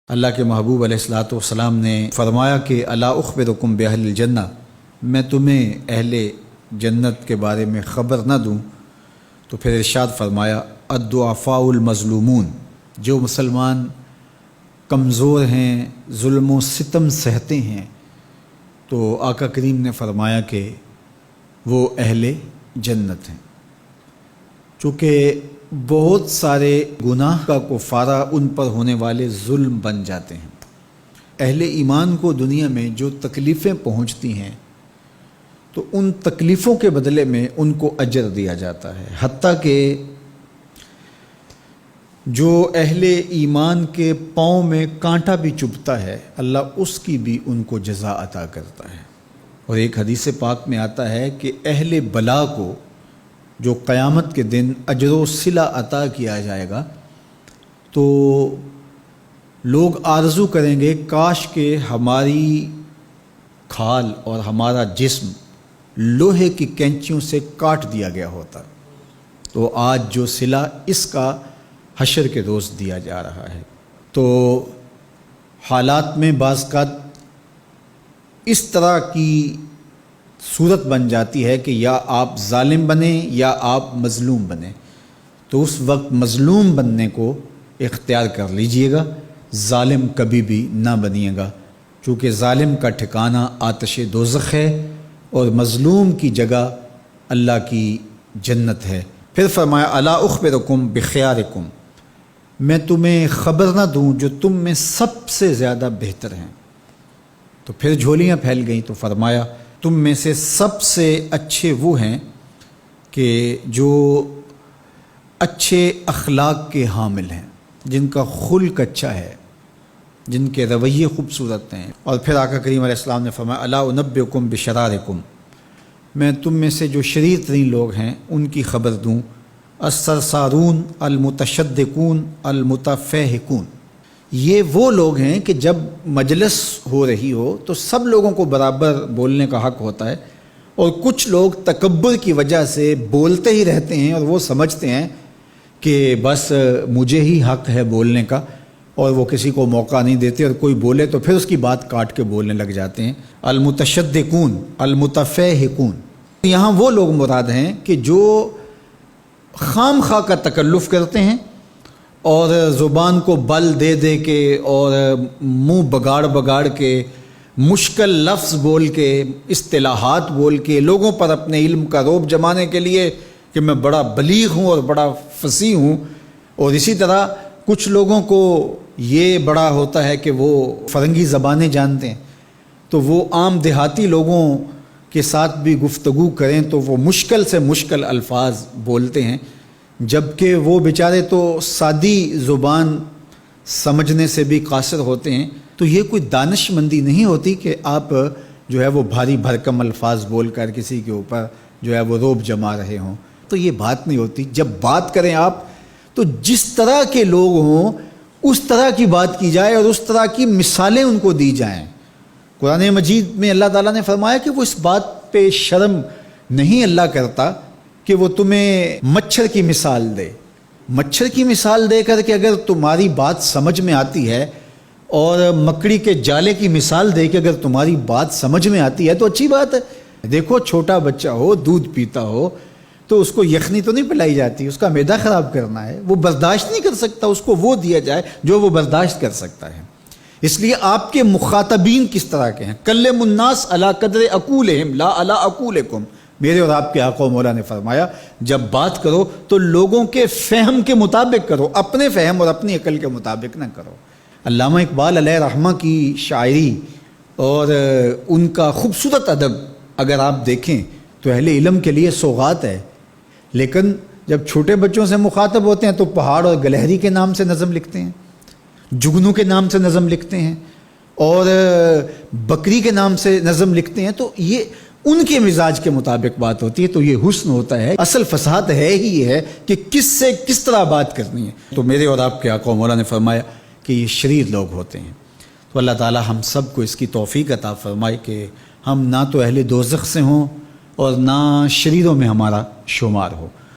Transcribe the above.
اللہ کے محبوب علیہ الصلوۃ والسلام نے فرمایا کہ الا اخبرکم باہل الجنہ، میں تمہیں اہل جنت کے بارے میں خبر نہ دوں؟ تو پھر ارشاد فرمایا الضعفاء المظلومون، جو مسلمان کمزور ہیں، ظلم و ستم سہتے ہیں، تو آقا کریم نے فرمایا کہ وہ اہل جنت ہیں۔ چونکہ بہت سارے گناہ کا کفارہ ان پر ہونے والے ظلم بن جاتے ہیں۔ اہل ایمان کو دنیا میں جو تکلیفیں پہنچتی ہیں تو ان تکلیفوں کے بدلے میں ان کو اجر دیا جاتا ہے، حتیٰ کہ جو اہل ایمان کے پاؤں میں کانٹا بھی چبھتا ہے اللہ اس کی بھی ان کو جزا عطا کرتا ہے۔ اور ایک حدیث پاک میں آتا ہے کہ اہل بلا کو جو قیامت کے دن اجر و صلہ عطا کیا جائے گا تو لوگ آرزو کریں گے کاش کہ ہماری کھال اور ہمارا جسم لوہے کی کینچیوں سے کاٹ دیا گیا ہوتا، تو آج جو صلہ اس کا حشر کے روز دیا جا رہا ہے۔ تو حالات میں بعض کا اس طرح کی صورت بن جاتی ہے کہ یا آپ ظالم بنیں یا آپ مظلوم بنیں، تو اس وقت مظلوم بننے کو اختیار کر لیجئے گا، ظالم کبھی بھی نہ بنیے گا، چونکہ ظالم کا ٹھکانہ آتش دوزخ ہے اور مظلوم کی جگہ اللہ کی جنت ہے۔ پھر فرمایا الا اخبرکم بخیارکم، میں تمہیں خبر نہ دوں جو تم میں سب سے زیادہ بہتر ہیں؟ تو پھر جھولیاں پھیل گئیں، تو فرمایا تم میں سے سب سے اچھے وہ ہیں کہ جو اچھے اخلاق کے حامل ہیں، جن کا خلق اچھا ہے، جن کے رویے خوبصورت ہیں۔ اور پھر آقا کریم علیہ السلام نے فرمایا الا انبئکم بشرارکم، میں تم میں سے جو شریر ترین لوگ ہیں ان کی خبر دوں، السرسارون المتشدقون المتفہقون، یہ وہ لوگ ہیں کہ جب مجلس ہو رہی ہو تو سب لوگوں کو برابر بولنے کا حق ہوتا ہے، اور کچھ لوگ تکبر کی وجہ سے بولتے ہی رہتے ہیں اور وہ سمجھتے ہیں کہ بس مجھے ہی حق ہے بولنے کا، اور وہ کسی کو موقع نہیں دیتے، اور کوئی بولے تو پھر اس کی بات کاٹ کے بولنے لگ جاتے ہیں۔ المتشدقون المتفہقون، یہاں وہ لوگ مراد ہیں کہ جو خام خواہ کا تکلف کرتے ہیں اور زبان کو بل دے دے کے اور منہ بگاڑ کے مشکل لفظ بول کے اصطلاحات بول کے لوگوں پر اپنے علم کا رعب جمانے کے لیے کہ میں بڑا بلیغ ہوں اور بڑا فصیح ہوں، اور اسی طرح کچھ لوگوں کو یہ بڑا ہوتا ہے کہ وہ فرنگی زبانیں جانتے ہیں، تو وہ عام دیہاتی لوگوں کے ساتھ بھی گفتگو کریں تو وہ مشکل سے مشکل الفاظ بولتے ہیں، جبکہ وہ بیچارے تو سادی زبان سمجھنے سے بھی قاصر ہوتے ہیں۔ تو یہ کوئی دانش مندی نہیں ہوتی کہ آپ جو ہے وہ بھاری بھرکم الفاظ بول کر کسی کے اوپر جو ہے وہ رعب جما رہے ہوں، تو یہ بات نہیں ہوتی۔ جب بات کریں آپ تو جس طرح کے لوگ ہوں اس طرح کی بات کی جائے اور اس طرح کی مثالیں ان کو دی جائیں۔ قرآن مجید میں اللہ تعالیٰ نے فرمایا کہ وہ اس بات پہ شرم نہیں اللہ کرتا کہ وہ تمہیں مچھر کی مثال دے۔ مچھر کی مثال دے کر کہ اگر تمہاری بات سمجھ میں آتی ہے، اور مکڑی کے جالے کی مثال دے کہ اگر تمہاری بات سمجھ میں آتی ہے تو اچھی بات ہے۔ دیکھو چھوٹا بچہ ہو، دودھ پیتا ہو تو اس کو یخنی تو نہیں پلائی جاتی، اس کا معدہ خراب کرنا ہے، وہ برداشت نہیں کر سکتا، اس کو وہ دیا جائے جو وہ برداشت کر سکتا ہے۔ اس لیے آپ کے مخاطبین کس طرح کے ہیں؟ کلم الناس علی قدر عقولہم لا علی عقولکم، میرے اور آپ کے آقا و مولا نے فرمایا جب بات کرو تو لوگوں کے فہم کے مطابق کرو، اپنے فہم اور اپنی عقل کے مطابق نہ کرو۔ علامہ اقبال علیہ رحمہ کی شاعری اور ان کا خوبصورت ادب اگر آپ دیکھیں تو اہل علم کے لیے سوغات ہے، لیکن جب چھوٹے بچوں سے مخاطب ہوتے ہیں تو پہاڑ اور گلہری کے نام سے نظم لکھتے ہیں، جگنو کے نام سے نظم لکھتے ہیں، اور بکری کے نام سے نظم لکھتے ہیں، تو یہ ان کے مزاج کے مطابق بات ہوتی ہے۔ تو یہ حسن ہوتا ہے، اصل فصاحت ہے ہی یہ ہے کہ کس سے کس طرح بات کرنی ہے۔ تو میرے اور آپ کے آقا و مولا نے فرمایا کہ یہ شریر لوگ ہوتے ہیں۔ تو اللہ تعالی ہم سب کو اس کی توفیق عطا فرمائے کہ ہم نہ تو اہل دوزخ سے ہوں اور نہ شریروں میں ہمارا شمار ہو۔